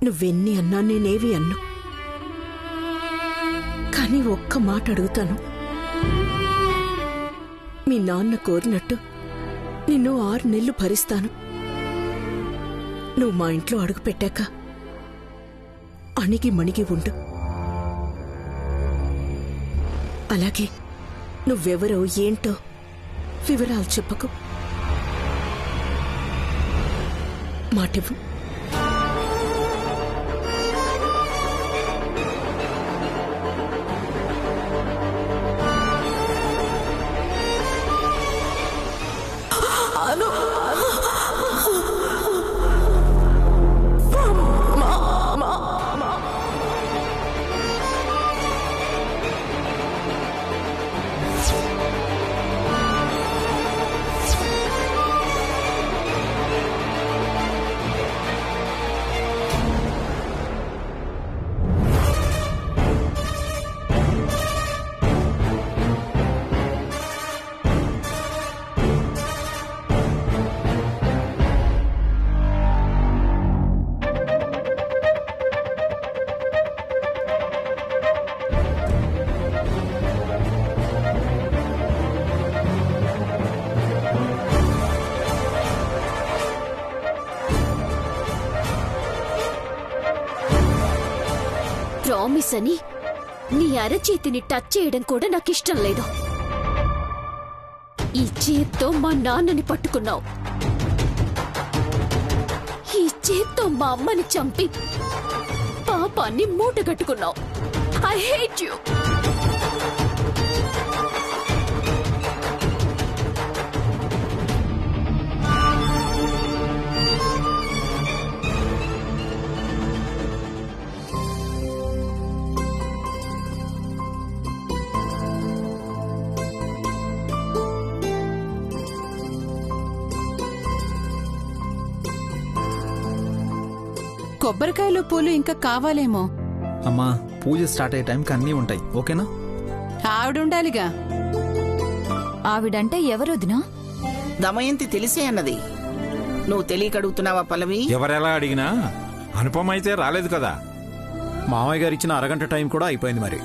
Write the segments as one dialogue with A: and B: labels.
A: నువ్వెన్ని అన్నా నేనేవి అన్నా, కానీ ఒక్క మాట అడుగుతాను. మీ నాన్న కోరినట్టు నిన్ను 6 నెలలు భరిస్తాను. నువ్వు మా ఇంట్లో అడుగు పెట్టాక అణిగి మణిగి ఉండు. అలాగే నువ్వెవరో ఏంటో వివరాలు చెప్పకు. మాటివ్వు.
B: ప్రామిస్ అని నీ అరచేతిని టచ్ చేయడం కూడా నాకిష్టం లేదు. ఈ చేత్తో మా నాన్నని పట్టుకున్నావు, ఈ చేత్తో మా అమ్మని చంపి పాపాన్ని మూటగట్టుకున్నావు. I hate you.
C: కొబ్బరికాయలు పూలు ఇంకా కావాలేమో.
D: అమ్మా, పూజ స్టార్ట్ అయ్యే టైంకి అన్నీ ఉంటాయి, ఓకేనా?
C: ఆవిడుండాలిగా.
E: ఆవిడంటే ఎవరొదినా?
F: దమయంతి తెలిసే అన్నది. నువ్వు తెలియక అడుగుతున్నావా పల్లవి?
G: ఎవరెలా అడిగినా అనుపమ అయితే రాలేదు కదా.
D: మామయ్య గారు ఇచ్చిన అరగంట టైం కూడా అయిపోయింది. మరి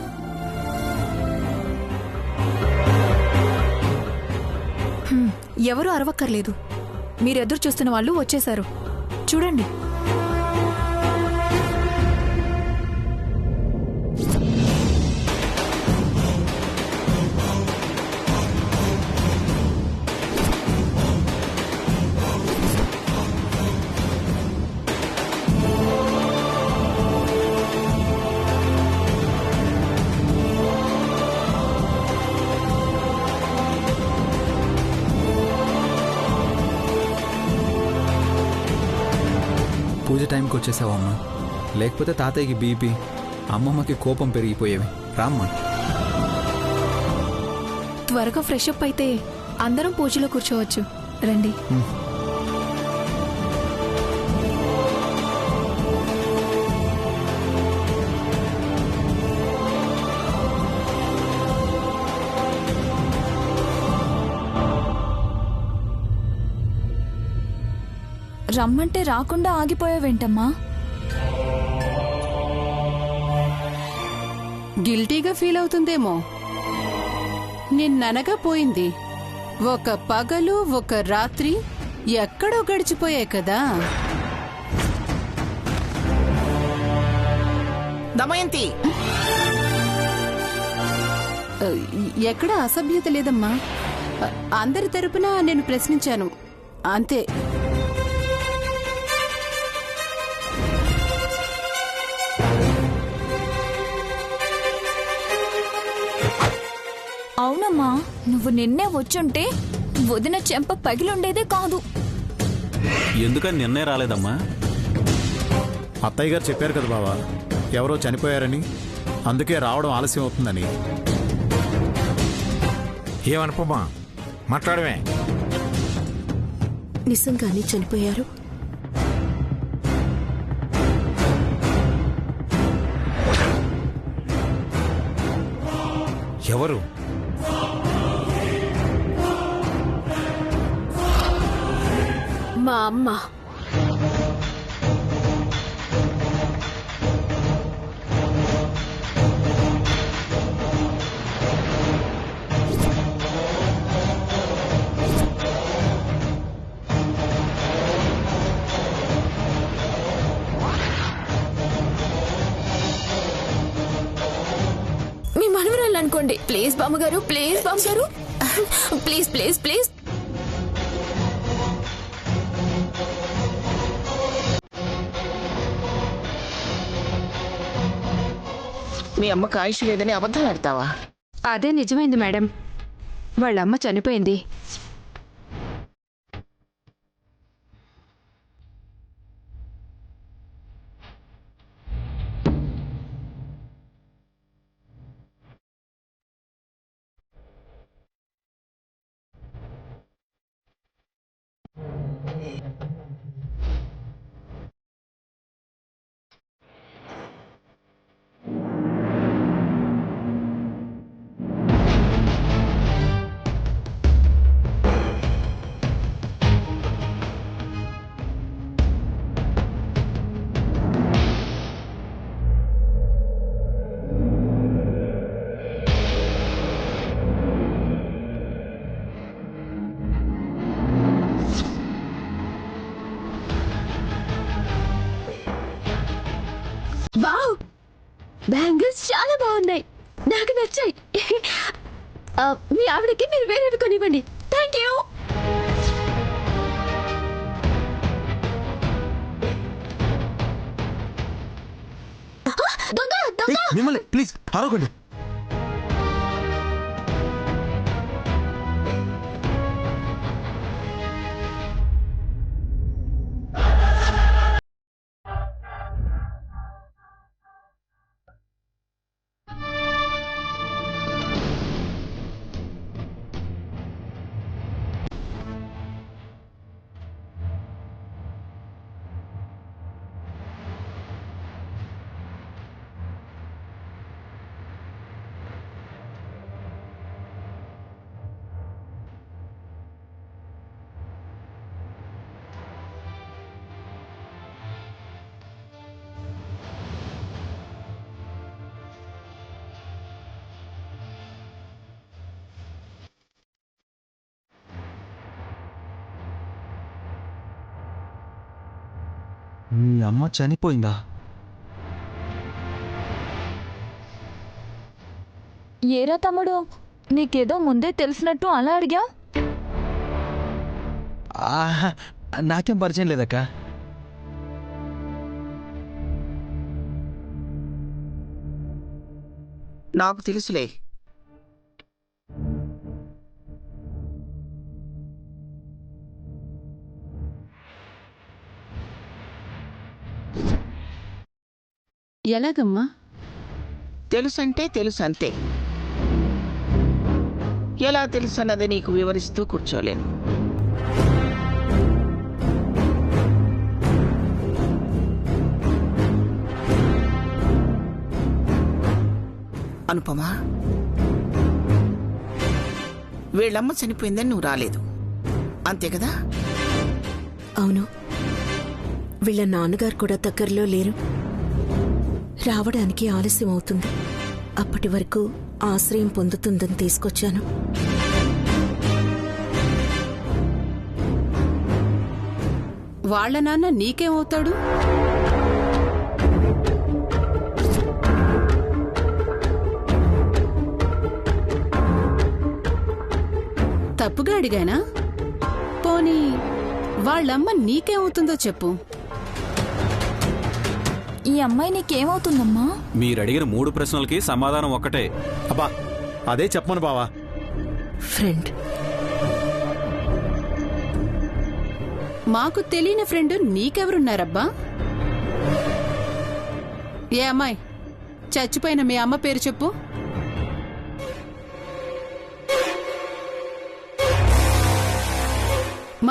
E: ఎవరూ అరవక్కర్లేదు. మీరెదురు చూస్తున్న వాళ్ళు వచ్చేశారు. చూడండి.
D: పూజ టైంకి వచ్చేసావా అమ్మా? లేకపోతే తాతయ్యకి బీపీ, అమ్మమ్మకి కోపం పెరిగిపోయేవి. రామ్మా.
E: త్వరగా ఫ్రెష్ అప్ అయితే అందరం పూజలో కూర్చోవచ్చు. రండి. రమ్మంటే రాకుండా ఆగిపోయావేంటమ్మా?
C: గిల్టీగా ఫీల్ అవుతుందేమో. నిన్ననగా పోయింది. ఒక పగలు ఒక రాత్రి ఎక్కడో గడిచిపోయాయి కదా.
F: దమయంతి,
C: ఎక్కడ అసభ్యత లేదమ్మా. అందరి తరపున నేను ప్రశ్నించాను, అంతే.
E: అవునమ్మా, నువ్వు నిన్నే వచ్చుంటే వదిన చెంప పగిలుండేదే కాదు.
H: ఎందుకని నిన్నే రాలేదమ్మా?
D: అత్తయ్య గారు చెప్పారు కదా బావా, ఎవరో చనిపోయారని, అందుకే రావడం ఆలస్యం అవుతుందని.
G: ఏమనుపమా, మాట్లాడమే.
A: నిజంగానే చనిపోయారు.
G: ఎవరు?
B: మా అమ్మ. మనవరాలు అనుకోండి. ప్లీజ్ బామ్మగారు, ప్లీజ్ బామ్మగారు, ప్లీజ్ ప్లీజ్ ప్లీజ్.
F: మీ అమ్మకు ఆయుష్ లేదని అబద్ధం ఆడతావా?
I: అదే నిజమైంది మేడం. వాళ్ళమ్మ చనిపోయింది.
B: వావ్, బ్యాంగిల్స్ చాలా బాగున్నాయి, నాకు నచ్చాయి. మీ ఆవిడకి మీరు వేరేవి కొనివ్వండి. Thank you. దొంగ దొంగ.
J: మిమ్మల్ని ప్లీజ్ అరవకండి. మీ అమ్మ చనిపోయిందా?
E: ఏరా తమ్ముడు, నీకేదో ముందే తెలిసినట్టు అలా అడిగా.
J: నాకేం పరిచయం లేదక్క.
F: నాకు తెలుసులే.
I: ఎలాగమ్మా?
F: తెలుసంటే తెలుసు అంతే. ఎలా తెలుసు అన్నది నీకు వివరిస్తూ కూర్చోలేను. అనుపమా, వీళ్ళమ్మ చనిపోయిందని నువ్వు రాలేదు అంతే కదా?
A: అవును, వీళ్ళ నాన్నగారు కూడా దగ్గరలో లేరు. రావడానికి ఆలస్యం అవుతుంది. అప్పటి వరకు ఆశ్రయం పొందుతుందని తీసుకొచ్చాను.
C: వాళ్ళ నాన్న నీకేమవుతాడు? తప్పుగా అడిగానా? పోనీ వాళ్ళమ్మ నీకేమవుతుందో చెప్పు.
E: ఈ అమ్మాయి నీకేమవుతుందమ్మా?
H: మీరడిగిన 3 ప్రశ్నలకి సమాధానం ఒక్కటే.
D: అబ్బా, అదే చెప్పమను బావా.
A: ఫ్రెండ్.
C: మాకు తెలియని ఫ్రెండ్ నీకెవరున్నారబ్బా? ఏ అమ్మాయి, చచ్చిపోయిన మీ అమ్మ పేరు చెప్పు.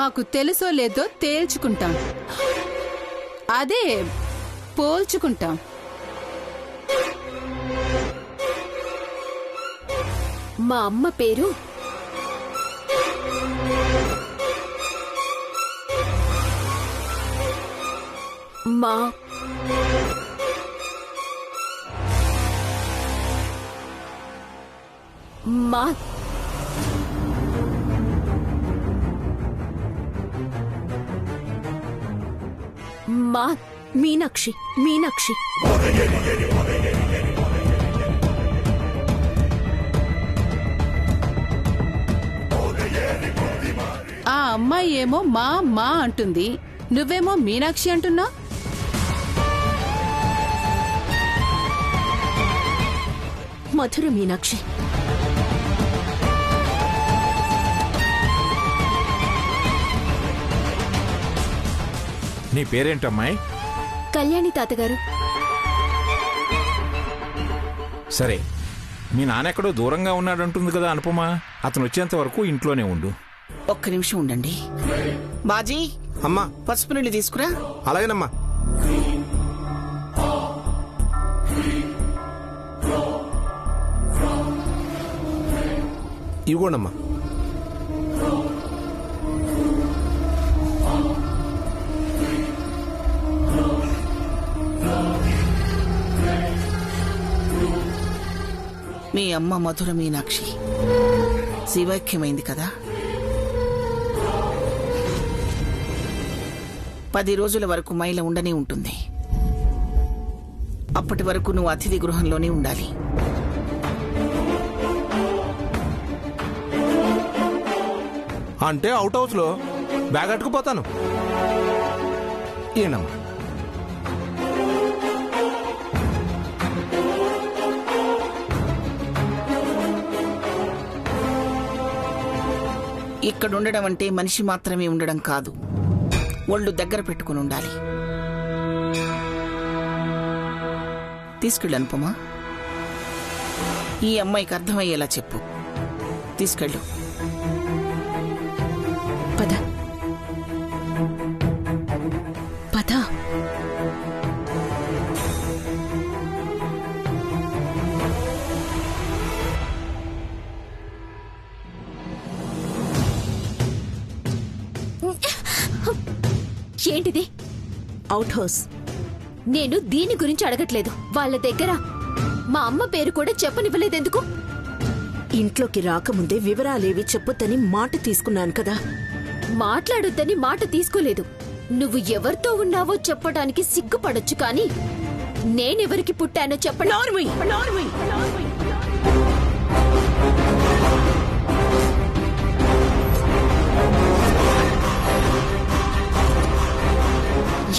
C: మాకు తెలుసో లేదో తేల్చుకుంటాం, అదే పోల్చుకుంటాం.
B: మా అమ్మ పేరు మా మా మా
A: మీనాక్షి. మీనాక్షి.
C: అమ్మాయి ఏమో మా అంటుంది, నువ్వేమో మీనాక్షి అంటున్నా.
A: మధుర మీనాక్షి.
G: నీ పేరేంటమ్మాయి?
B: కళ్యాణి తాతగారు.
G: సరే, మీ నాన్నెక్కడో దూరంగా ఉన్నాడంటుంది కదా అనుపమ. అతను వచ్చేంత వరకు ఇంట్లోనే ఉండు.
F: ఒక్క నిమిషం ఉండండి. బాజీ,
K: అమ్మా
F: పసుపు నీళ్ళు తీసుకురా.
K: అలాగేనమ్మా. ఇవ్వకోండమ్మా.
F: మీ అమ్మ మధుర మీనాక్షి శివైక్యమైంది కదా. 10 రోజుల వరకు మైల ఉండనే ఉంటుంది. అప్పటి వరకు నువ్వు అతిథి గృహంలోనే ఉండాలి.
K: అంటే అవుట్ హౌస్ లో బ్యాగ్ అట్టుకుపోతాను. ఏనమ్మా.
F: ఇక్కడ ఉండడం అంటే మనిషి మాత్రమే ఉండడం కాదు, ఒళ్ళు దగ్గర పెట్టుకుని ఉండాలి. తీసుకెళ్ళు అనుపమా. ఈ అమ్మాయికి అర్థమయ్యేలా చెప్పు. తీసుకెళ్ళు.
A: పద పద.
B: ఏంటిది?
A: Out house.
B: నేను దీని గురించి అడగట్లేదు. వాళ్ళ దగ్గర మా అమ్మ పేరు కూడా చెప్పనివ్వలేదెందుకు?
A: ఇంట్లోకి రాకముందే వివరాలేవి చెప్పొద్దని మాట తీసుకున్నాను కదా.
B: మాట్లాడొద్దని మాట తీసుకోలేదు. నువ్వు ఎవరితో ఉన్నావో చెప్పడానికి సిగ్గుపడొచ్చు, కానీ నేనెవరికి పుట్టానో చెప్పడం.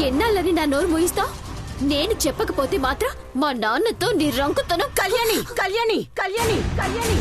B: ఎన్నాళ్ళని నా నోరు మోయిస్తావు? నేను చెప్పకపోతే మాత్రం మా నాన్నతో నీ రంకుతనం.
F: కళ్యాణి, కళ్యాణి, కళ్యాణి, కళ్యాణి.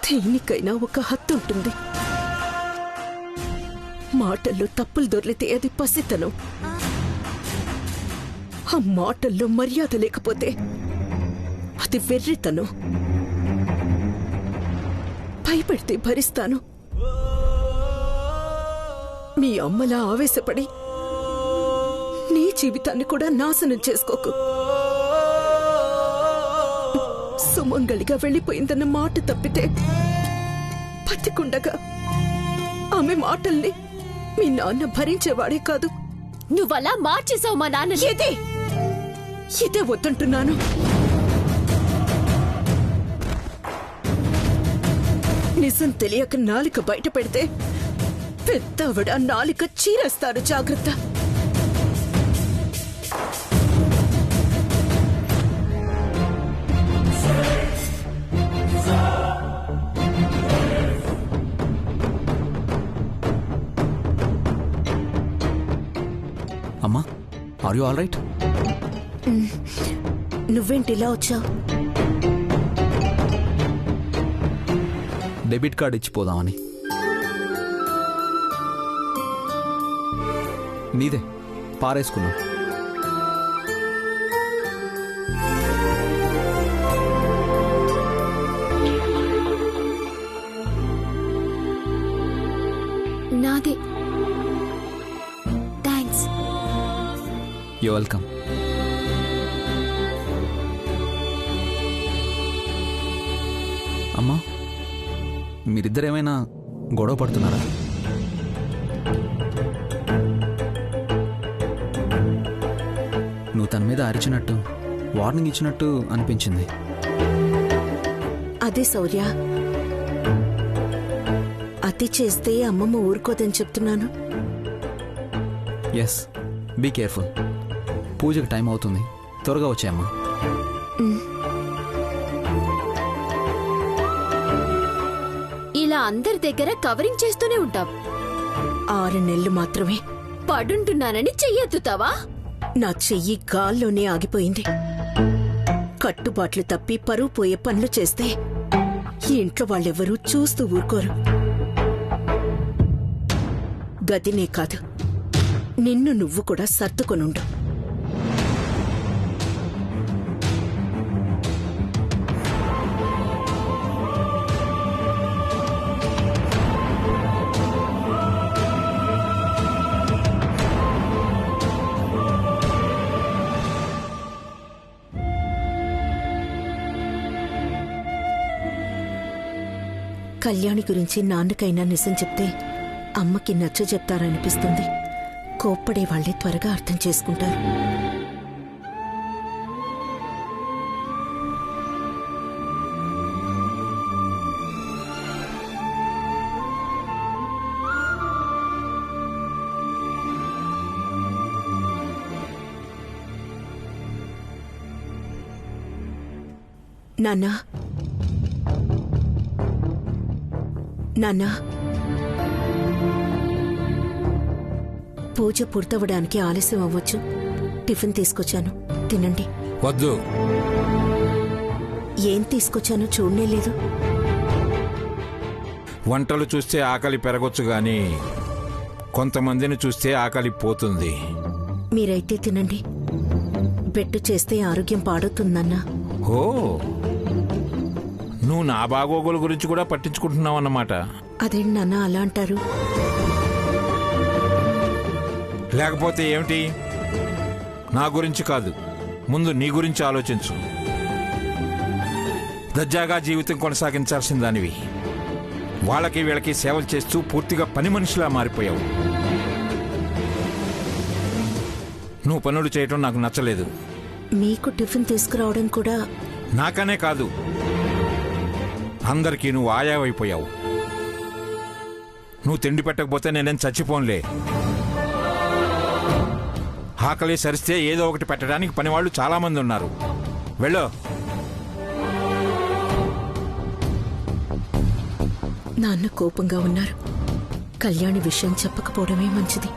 A: దేనికైనా ఒక హద్దు ఉంటుంది. మాటల్లో తప్పులు దొర్లితే అది పసితనం. ఆ మాటల్లో మర్యాద లేకపోతే అది వెర్రితనం. భయపెడితే భరిస్తాను. మీ అమ్మలా ఆవేశపడి నీ జీవితాన్ని కూడా నాశనం చేసుకోకు. సుమంగళిగా వెళ్ళిపోయిందన్న మాట తప్పితే బతికుండగా ఆమె మాటల్ని మీ నాన్న భరించేవాడే కాదు.
B: నువ్వలా మార్చేసావు మా నాన్న.
A: ఇదే వద్దంటున్నాను. నిజం తెలియక నాలిక బయట పెడితే పెద్దవిడ నాలిక చీరేస్తారు. జాగ్రత్త.
H: అమ్మా, ఆర్ యు ఆల్ రైట్?
A: నువ్వేంటి ఇలా వచ్చావు?
H: డెబిట్ కార్డ్ ఇచ్చిపోదామని. నీదే పారేసుకున్నా.
B: నాదే. థ్యాంక్స్.
H: You welcome. అమ్మా, మీరిద్దరేమైనా గొడవ పడుతున్నారా? తన మీద అరిచినట్టు వార్నింగ్ ఇచ్చినట్టు అనిపించింది.
A: అదే శౌర్య, అతి చేస్తే అమ్మమ్మ ఊరుకోదని చెప్తున్నాను.
H: Yes, be careful. పూజకి టైం అవుతుంది, త్వరగా వచ్చాయమ్మా.
B: ఇలా అందరి దగ్గర కవరింగ్ చేస్తూనే ఉంటాం.
A: 6 నెలలు మాత్రమే.
B: పడుంటున్నానని చెయ్యెత్తుతావా?
A: నా చెయ్యి గాల్లోనే ఆగిపోయింది. కట్టుబాట్లు తప్పి పరువు పోయే పనులు చేస్తే ఈ ఇంట్లో వాళ్ళెవ్వరూ చూస్తూ ఊరుకోరు. గదినే కాదు, నిన్ను నువ్వు కూడా సర్దుకొనుండు. కళ్యాణి గురించి నాన్నకైనా నిజం చెప్తే అమ్మకి నచ్చ చెప్తారనిపిస్తుంది. కోప్పడే వాళ్లే త్వరగా అర్థం చేసుకుంటారు. నాన్నా, నాన్నా, పూజ పూర్తవడానికి ఆలస్యం అవ్వచ్చు. టిఫిన్ తీసుకొచ్చాను, తినండి.
G: వద్దు.
A: ఏం తీసుకొచ్చానో చూడనే లేదు.
G: వంటలు చూస్తే ఆకలి పెరగొచ్చు గాని కొంతమందిని చూస్తే ఆకలి పోతుంది.
A: మీరైతే తినండి. బెట్టు చేస్తే ఆరోగ్యం పాడవుతుందన్నా.
G: ఓ, నువ్వు నా బాగోగుల గురించి కూడా పట్టించుకుంటున్నావు అన్నమాట.
A: అదేంటి నాన్న అలా అంటారు?
G: లేకపోతే ఏమిటి? నా గురించి కాదు, ముందు నీ గురించి ఆలోచించు. దర్జాగా జీవితం కొనసాగించాల్సిన దానివి వాళ్ళకి వీళ్ళకి సేవలు చేస్తూ పూర్తిగా పని మనిషిలా మారిపోయావు. నువ్వు పనులు చేయటం నాకు నచ్చలేదు.
A: మీకు టిఫిన్ తీసుకురావడం కూడా
G: నాకనే కాదు, అందరికీ నువ్వు ఆయావైపోయావు. నువ్వు తిండి పెట్టకపోతే నేనేం చచ్చిపోన్లే. ఆకలి సరిస్తే ఏదో ఒకటి పెట్టడానికి పనివాళ్ళు చాలా మంది ఉన్నారు. వెళ్ళు.
A: నాన్న కోపంగా ఉన్నారు. కళ్యాణి విషయం చెప్పకపోవడమే మంచిది.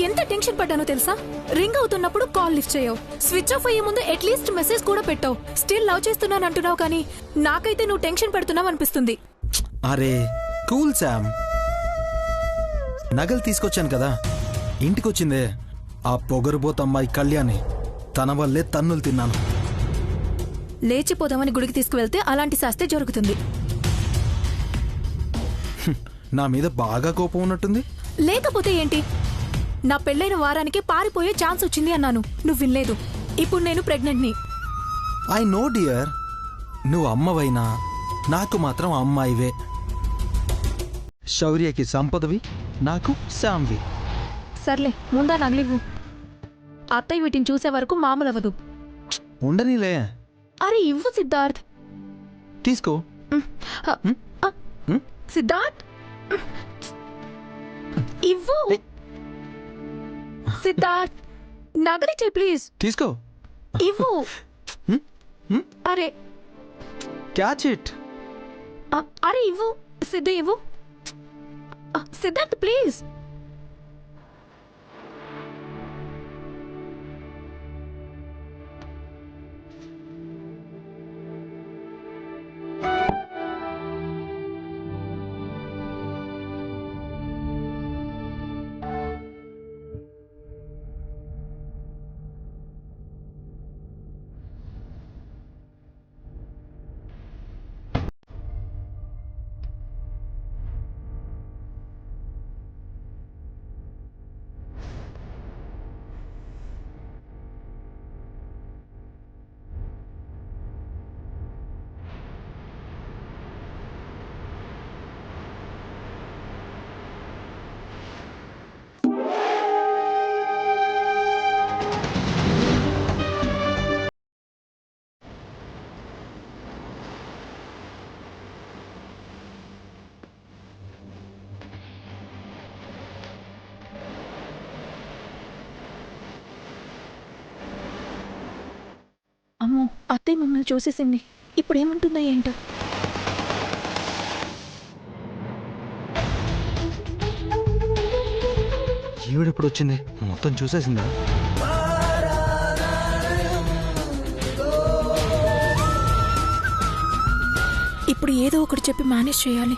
E: ఎంత టెన్షన్ పడ్డానో తెలుసా? రింగ్ అవుతున్నప్పుడు కాల్ లిఫ్ట్ చేయవు, స్విచ్ ఆఫ్ అయ్యే ముందు అట్లీస్ట్ మెసేజ్ కూడా పెట్టావు. స్టిల్ లవ్ చేస్తున్నాను అంటున్నావు, కానీ నాకైతే నువ్వు టెన్షన్ పెడుతున్నావు అనిపిస్తుంది.
J: అరే కూల్ శామ్, నగలు తీసుకొచ్చాను కదా. ఇంటికొచ్చిందే ఆ పొగరుబోతమ్మాయి కళ్యాణి, తన వల్లే తన్నులు తిన్నాను.
E: లేచిపోదామని గుడికి తీసుకువెళ్తే అలాంటి శాస్తే జరుగుతుంది.
J: నా మీద బాగా కోపం ఉన్నట్టుంది.
E: లేకపోతే ఏంటి? నా పెళ్ళైన వారానికి పారిపోయే ఛాన్స్ వచ్చింది అన్నాను, నువ్వు వినలేదు. ఇప్పుడు నేను ప్రెగ్నెంట్ని.
J: ఐ నో డియర్, నువ్వు అమ్మవైనా నాకు మాత్రం అమ్మాయివే. శౌర్యకి సంపదవి, నాకు శామ్వి.
E: సర్లే, ముందా నగలివ్వు. అత్తయ్య వీటిని చూసే వరకు మామూలు అవ్వదు.
J: ఉండనీలే.
E: అరే ఇవ్వు సిద్ధార్థ్.
J: తీసుకో.
E: సిద్ధార్థ్ ఇవ్వు. సిద్ధార్థ్ నగలిచ్చే ప్లీజ్.
J: తీసుకో.
E: ఇవ్వు. అరే
J: క్యాచ్ ఇట్.
E: అరే ఇవ్వు సిద్ధు, ఇవ్వు. సిద్ధార్థ్ ప్లీజ్. అత్తయ్య మమ్మల్ని చూసేసింది. ఇప్పుడు ఏముంటుందో ఏంటో.
J: ఈవిడెప్పుడు వచ్చింది? మొత్తం చూసేసిందా?
E: ఇప్పుడు ఏదో ఒకటి చెప్పి మేనేజ్ చేయాలి.